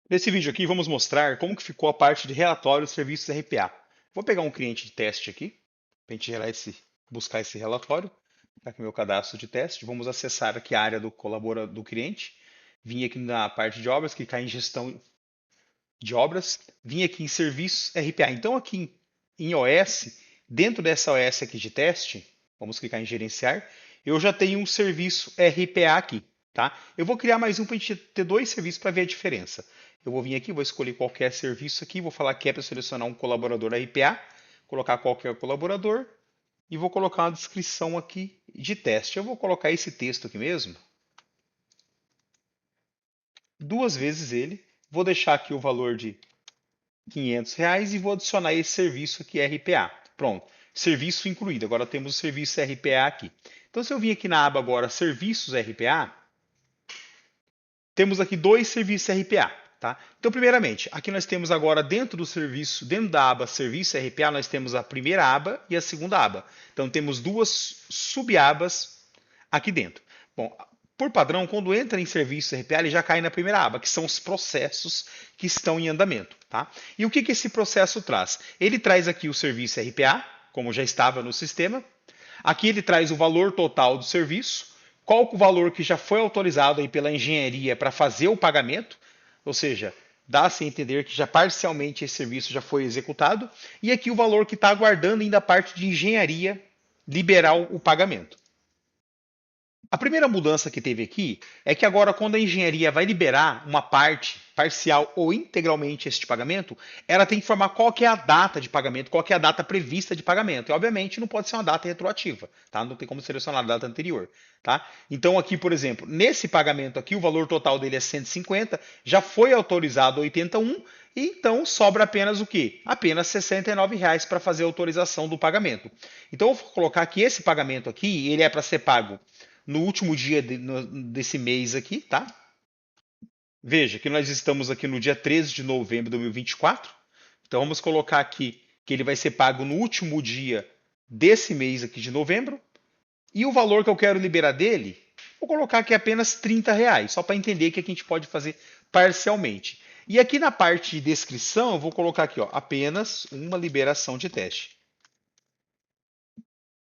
Nesse vídeo aqui vamos mostrar como que ficou a parte de relatório dos serviços RPA. Vou pegar um cliente de teste aqui, para a gente buscar esse relatório. Está aqui meu cadastro de teste. Vamos acessar aqui a área do cliente. Vim aqui na parte de obras, clicar em gestão de obras. Vim aqui em serviços RPA. Então aqui em OS, dentro dessa OS aqui de teste, vamos clicar em gerenciar, eu já tenho um serviço RPA aqui. Tá? Eu vou criar mais um para a gente ter dois serviços para ver a diferença. Eu vou vir aqui, vou escolher qualquer serviço aqui, vou falar que é para selecionar um colaborador RPA, colocar qualquer colaborador e vou colocar uma descrição aqui de teste. Eu vou colocar esse texto aqui mesmo, duas vezes ele, vou deixar aqui o valor de R$ 500 e vou adicionar esse serviço aqui RPA. Pronto, serviço incluído. Agora temos o serviço RPA aqui. Então se eu vir aqui na aba agora Serviços RPA, temos aqui dois serviços RPA. Tá? Então, primeiramente, aqui nós temos agora dentro do serviço, dentro da aba Serviço RPA, nós temos a primeira aba e a segunda aba. Então, temos duas subabas aqui dentro. Bom, por padrão, quando entra em Serviço RPA, ele já cai na primeira aba, que são os processos que estão em andamento. Tá? E o que esse processo traz? Ele traz aqui o serviço RPA, como já estava no sistema. Aqui ele traz o valor total do serviço, qual o valor que já foi autorizado aí pela engenharia para fazer o pagamento, ou seja, dá-se a entender que já parcialmente esse serviço já foi executado, e aqui o valor que está aguardando ainda a parte de engenharia liberar o pagamento. A primeira mudança que teve aqui é que agora, quando a engenharia vai liberar uma parte parcial ou integralmente este pagamento, ela tem que informar qual que é a data de pagamento, qual que é a data prevista de pagamento. E, obviamente, não pode ser uma data retroativa, tá? Não tem como selecionar a data anterior, tá? Então, aqui, por exemplo, nesse pagamento aqui, o valor total dele é 150, já foi autorizado 81, e então sobra apenas o quê? Apenas R$ 69 para fazer a autorização do pagamento. Então, eu vou colocar que esse pagamento aqui, ele é para ser pago no último dia desse mês aqui, tá? Veja que nós estamos aqui no dia 13 de novembro de 2024. Então vamos colocar aqui que ele vai ser pago no último dia desse mês aqui de novembro. E o valor que eu quero liberar dele, vou colocar aqui apenas R$ 30, só para entender que aqui a gente pode fazer parcialmente. E aqui na parte de descrição, eu vou colocar aqui, ó, apenas uma liberação de teste.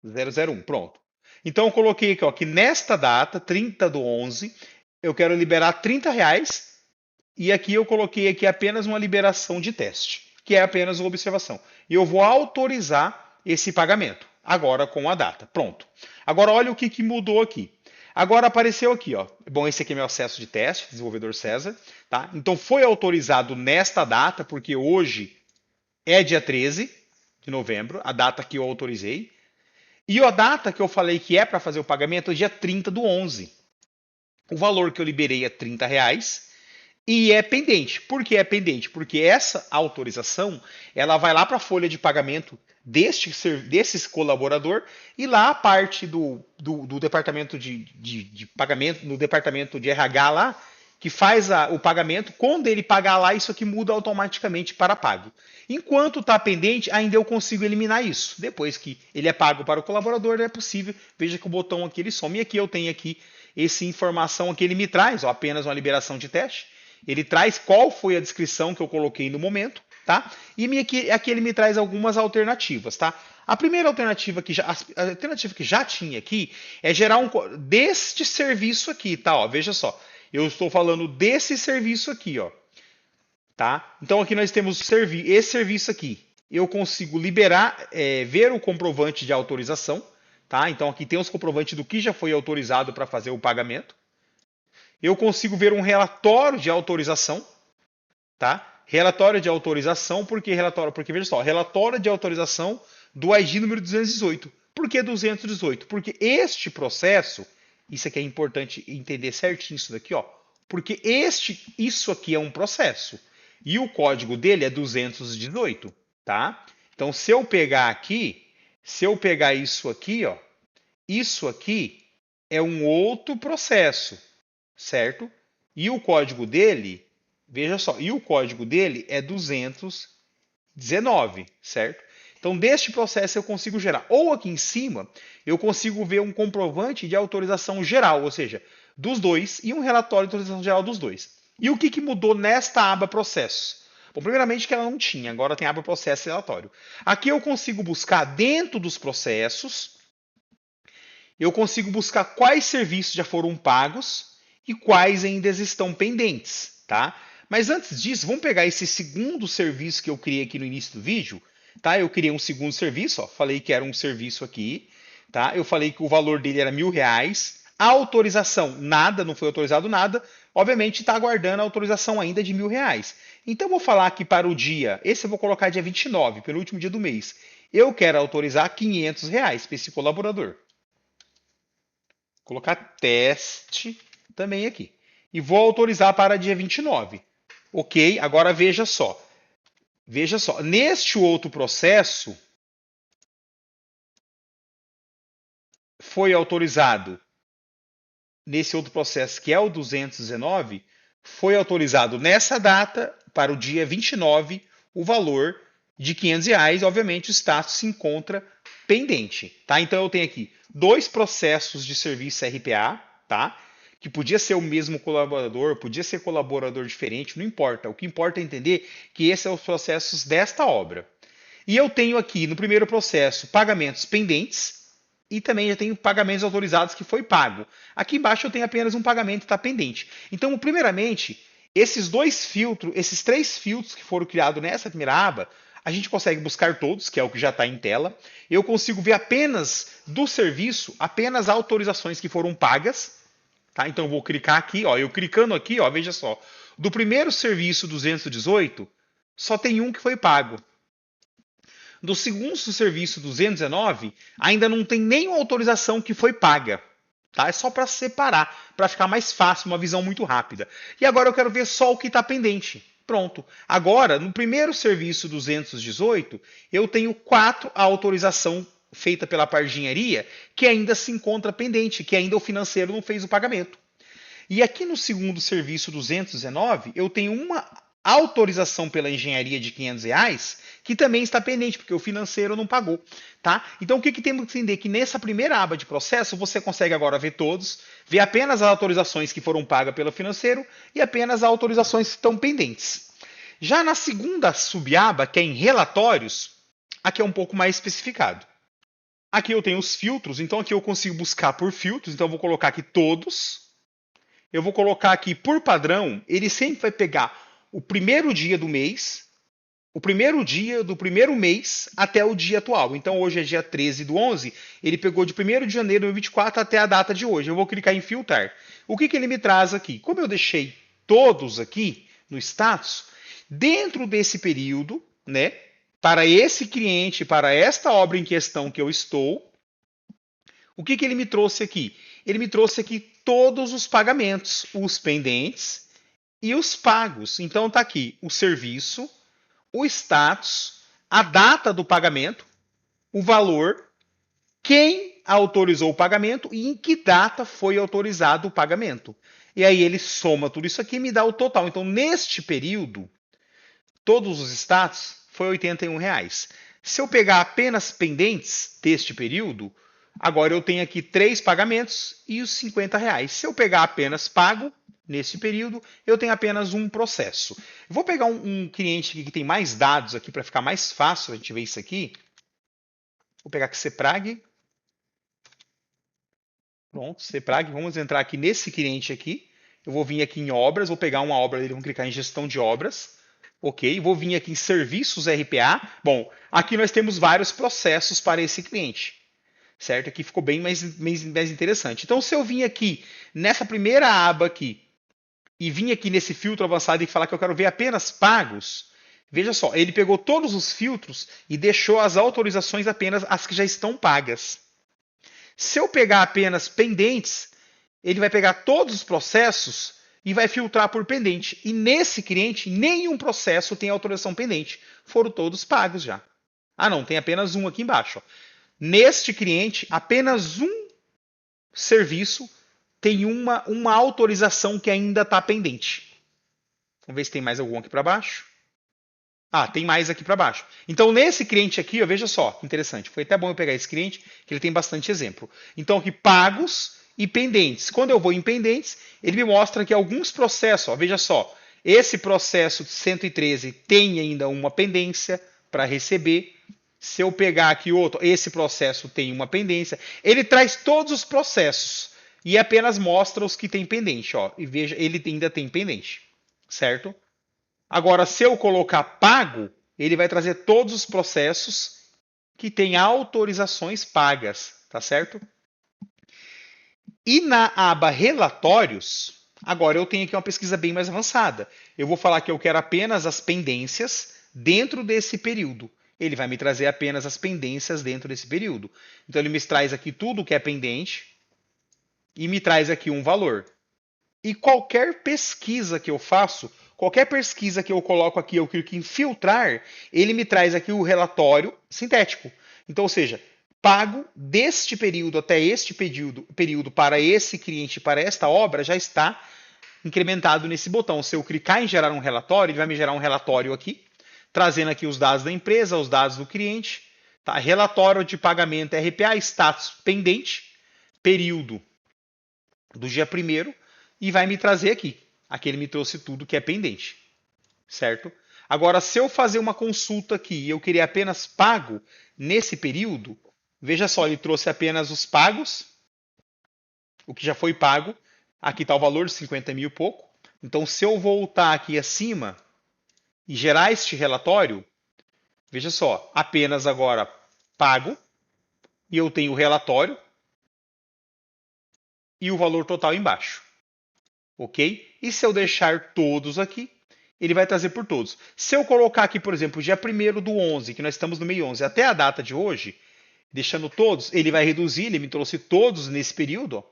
001, pronto. Então eu coloquei aqui, ó, que nesta data, 30/11, eu quero liberar R$ 30 e aqui eu coloquei aqui apenas uma liberação de teste, que é apenas uma observação. E eu vou autorizar esse pagamento, agora com a data. Pronto. Agora olha o que mudou aqui. Agora apareceu aqui, ó. Bom, esse aqui é meu acesso de teste, desenvolvedor César, tá? Então foi autorizado nesta data, porque hoje é dia 13 de novembro, a data que eu autorizei. E a data que eu falei que é para fazer o pagamento é dia 30/11. O valor que eu liberei é R$ 30 e é pendente. Por que é pendente? Porque essa autorização ela vai lá para a folha de pagamento desse colaborador e lá a parte do departamento de pagamento, no departamento de RH lá, que faz o pagamento, quando ele pagar lá, isso aqui muda automaticamente para pago. Enquanto está pendente, ainda eu consigo eliminar isso. Depois que ele é pago para o colaborador, é possível. Veja que o botão aqui ele some. E aqui eu tenho aqui essa informação que ele me traz, ó, apenas uma liberação de teste. Ele traz qual foi a descrição que eu coloquei no momento, tá? E aqui ele me traz algumas alternativas, tá? A primeira alternativa que já tinha aqui é gerar deste serviço aqui, tá? Ó, veja só. Eu estou falando desse serviço aqui, ó. Tá? Então aqui nós temos esse serviço aqui. Eu consigo liberar, ver o comprovante de autorização. Tá? Então aqui tem os comprovantes do que já foi autorizado para fazer o pagamento. Eu consigo ver um relatório de autorização. Tá? Relatório de autorização, porque veja só, relatório de autorização do ID número 218. Por que 218? Porque este processo, isso aqui é importante entender certinho isso daqui, ó. Porque isso aqui é um processo. E o código dele é 218, tá? Então, se eu pegar aqui, se eu pegar isso aqui é um outro processo, certo? E o código dele, veja só, e o código dele é 219, certo? Então, deste processo eu consigo gerar. Ou aqui em cima, eu consigo ver um comprovante de autorização geral, ou seja, dos dois, e um relatório de autorização geral dos dois. E o que mudou nesta aba processos? Bom, primeiramente que ela não tinha, agora tem a aba processo relatório. Aqui eu consigo buscar dentro dos processos, eu consigo buscar quais serviços já foram pagos e quais ainda estão pendentes, tá? Mas antes disso, vamos pegar esse segundo serviço que eu criei aqui no início do vídeo, tá? Eu criei um segundo serviço, ó, falei que era um serviço aqui, tá? Eu falei que o valor dele era R$ 1.000. A autorização, nada, não foi autorizado nada. Obviamente está aguardando a autorização ainda de R$ 1.000. Então eu vou falar que para o dia, esse eu vou colocar dia 29, pelo último dia do mês. Eu quero autorizar R$ 500 para esse colaborador. Colocar teste também aqui. E vou autorizar para dia 29. Ok, agora veja só. Veja só, neste outro processo, foi autorizado, nesse outro processo que é o 219, foi autorizado nessa data, para o dia 29, o valor de R$ 500. Obviamente, o status se encontra pendente. Tá? Então, eu tenho aqui 2 processos de serviço RPA, tá? Que podia ser o mesmo colaborador, podia ser colaborador diferente, não importa. O que importa é entender que esses são os processos desta obra. E eu tenho aqui, no primeiro processo, pagamentos pendentes, e também já tenho pagamentos autorizados que foi pago. Aqui embaixo eu tenho apenas um pagamento que está pendente. Então, primeiramente, esses 3 filtros que foram criados nessa primeira aba, a gente consegue buscar todos, que é o que já está em tela. Eu consigo ver apenas do serviço, apenas autorizações que foram pagas. Tá? Então eu vou clicar aqui, ó, eu clicando aqui, ó, veja só. Do primeiro serviço 218, só tem um que foi pago. Do segundo serviço 219, ainda não tem nenhuma autorização que foi paga. Tá? É só para separar, para ficar mais fácil, uma visão muito rápida. E agora eu quero ver só o que está pendente. Pronto. Agora, no primeiro serviço 218, eu tenho 4 autorização feita pela parte de engenharia que ainda se encontra pendente, que ainda o financeiro não fez o pagamento. E aqui no segundo serviço 219, eu tenho uma autorização pela engenharia de R$ 500 que também está pendente, porque o financeiro não pagou. Tá? Então, o que temos que entender? Que nessa primeira aba de processo, você consegue agora ver todos, ver apenas as autorizações que foram pagas pelo financeiro e apenas as autorizações que estão pendentes. Já na segunda subaba, que é em relatórios, aqui é um pouco mais especificado. Aqui eu tenho os filtros, então aqui eu consigo buscar por filtros, então eu vou colocar aqui todos. Eu vou colocar aqui por padrão, ele sempre vai pegar o primeiro dia do mês, o primeiro dia do primeiro mês até o dia atual. Então hoje é dia 13/11, ele pegou de 1º de janeiro de 2024 até a data de hoje. Eu vou clicar em filtrar. O que ele me traz aqui? Como eu deixei todos aqui no status, dentro desse período, né, para esse cliente, para esta obra em questão que eu estou, o que ele me trouxe aqui? Ele me trouxe aqui todos os pagamentos, os pendentes e os pagos. Então está aqui o serviço, o status, a data do pagamento, o valor, quem autorizou o pagamento e em que data foi autorizado o pagamento. E aí ele soma tudo isso aqui e me dá o total. Então, neste período, todos os status foi R$ 81. Se eu pegar apenas pendentes deste período, agora eu tenho aqui 3 pagamentos e os R$ 50. Se eu pegar apenas pago, nesse período, eu tenho apenas um processo. Vou pegar um cliente aqui que tem mais dados aqui para ficar mais fácil a gente ver isso aqui. Vou pegar aqui CEPRAG. Pronto, CEPRAG. Vamos entrar aqui nesse cliente aqui. Eu vou vir aqui em obras, vou pegar uma obra dele, vamos clicar em gestão de obras. Ok, vou vir aqui em serviços RPA. Bom, aqui nós temos vários processos para esse cliente. Certo? Aqui ficou bem mais interessante. Então, se eu vim aqui nessa primeira aba aqui, e vim aqui nesse filtro avançado e falar que eu quero ver apenas pagos, veja só, ele pegou todos os filtros e deixou as autorizações apenas as que já estão pagas. Se eu pegar apenas pendentes, ele vai pegar todos os processos e vai filtrar por pendente. E nesse cliente, nenhum processo tem autorização pendente. Foram todos pagos já. Ah, não, tem apenas um aqui embaixo. Ó. Neste cliente, apenas um serviço tem uma autorização que ainda está pendente. Vamos ver se tem mais algum aqui para baixo. Ah, tem mais aqui para baixo. Então, nesse cliente aqui, ó, veja só, que interessante. Foi até bom eu pegar esse cliente, que ele tem bastante exemplo. Então, aqui, pagos e pendentes. Quando eu vou em pendentes, ele me mostra que alguns processos, ó, veja só, esse processo 113 tem ainda uma pendência para receber. Se eu pegar aqui outro, esse processo tem uma pendência. Ele traz todos os processos e apenas mostra os que tem pendente. Ó, e veja, ele ainda tem pendente, certo? Agora, se eu colocar pago, ele vai trazer todos os processos que têm autorizações pagas, tá certo? E na aba relatórios, agora eu tenho aqui uma pesquisa bem mais avançada. Eu vou falar que eu quero apenas as pendências dentro desse período. Ele vai me trazer apenas as pendências dentro desse período. Então ele me traz aqui tudo que é pendente e me traz aqui um valor. E qualquer pesquisa que eu faço, qualquer pesquisa que eu coloco aqui, eu clico em filtrar, ele me traz aqui o relatório sintético. Então, ou seja, pago deste período até este período para esse cliente, para esta obra, já está incrementado nesse botão. Se eu clicar em gerar um relatório, ele vai me gerar um relatório aqui, trazendo aqui os dados da empresa, os dados do cliente, tá? Relatório de pagamento RPA, status pendente, período do dia 1º, e vai me trazer aqui. Aqui ele me trouxe tudo que é pendente, certo? Agora, se eu fazer uma consulta aqui e eu queria apenas pago nesse período, veja só, ele trouxe apenas os pagos, o que já foi pago. Aqui está o valor de 50 mil e pouco. Então, se eu voltar aqui acima e gerar este relatório, veja só, apenas agora pago, e eu tenho o relatório e o valor total embaixo. Ok? E se eu deixar todos aqui, ele vai trazer por todos. Se eu colocar aqui, por exemplo, dia 1º do 11, que nós estamos no mês 11, até a data de hoje, deixando todos, ele vai reduzir, ele me trouxe todos nesse período, ó,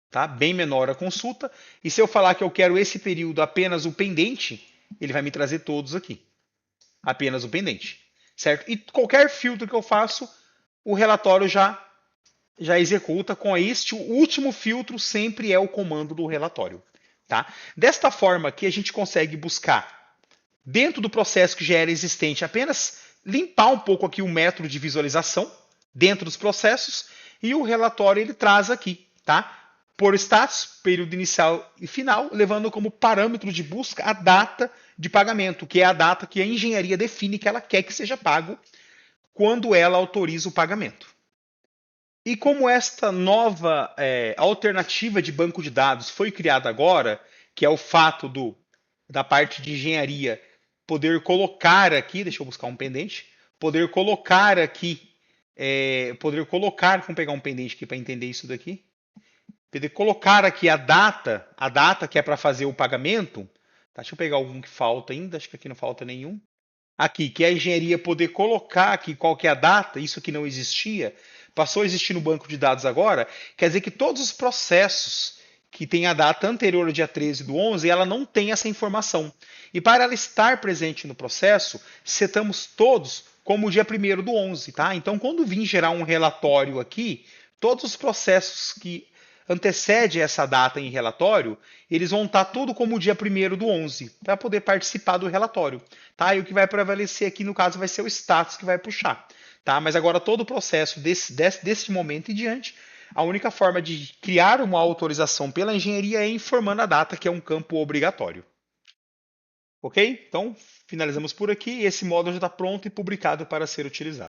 tá? Bem menor a consulta. E se eu falar que eu quero esse período apenas o pendente, ele vai me trazer todos aqui. Apenas o pendente, certo? E qualquer filtro que eu faço, o relatório já executa com este. O último filtro sempre é o comando do relatório. Tá? Desta forma aqui, a gente consegue buscar, dentro do processo que já era existente, apenas limpar um pouco aqui o método de visualização dentro dos processos, e o relatório ele traz aqui, tá? Por status, período inicial e final, levando como parâmetro de busca a data de pagamento, que é a data que a engenharia define que ela quer que seja pago quando ela autoriza o pagamento. E como esta nova alternativa de banco de dados foi criada agora, que é o fato da parte de engenharia poder colocar aqui, deixa eu buscar um pendente, poder colocar aqui, vamos pegar um pendente aqui para entender isso daqui, poder colocar aqui a data que é para fazer o pagamento, tá? Deixa eu pegar algum que falta ainda, acho que aqui não falta nenhum. Aqui, que é a engenharia poder colocar aqui qual que é a data, isso que não existia, passou a existir no banco de dados agora, quer dizer que todos os processos que têm a data anterior ao dia 13 do 11, ela não tem essa informação. E para ela estar presente no processo, setamos todos como o dia 1º do 11, tá? Então, quando vir gerar um relatório aqui, todos os processos que antecedem essa data em relatório, eles vão estar tudo como o dia 1º do 11, para poder participar do relatório. Tá? E o que vai prevalecer aqui, no caso, vai ser o status que vai puxar. Tá? Mas agora todo o processo desse momento em diante, a única forma de criar uma autorização pela engenharia é informando a data, que é um campo obrigatório. Ok? Então, finalizamos por aqui. Esse módulo já está pronto e publicado para ser utilizado.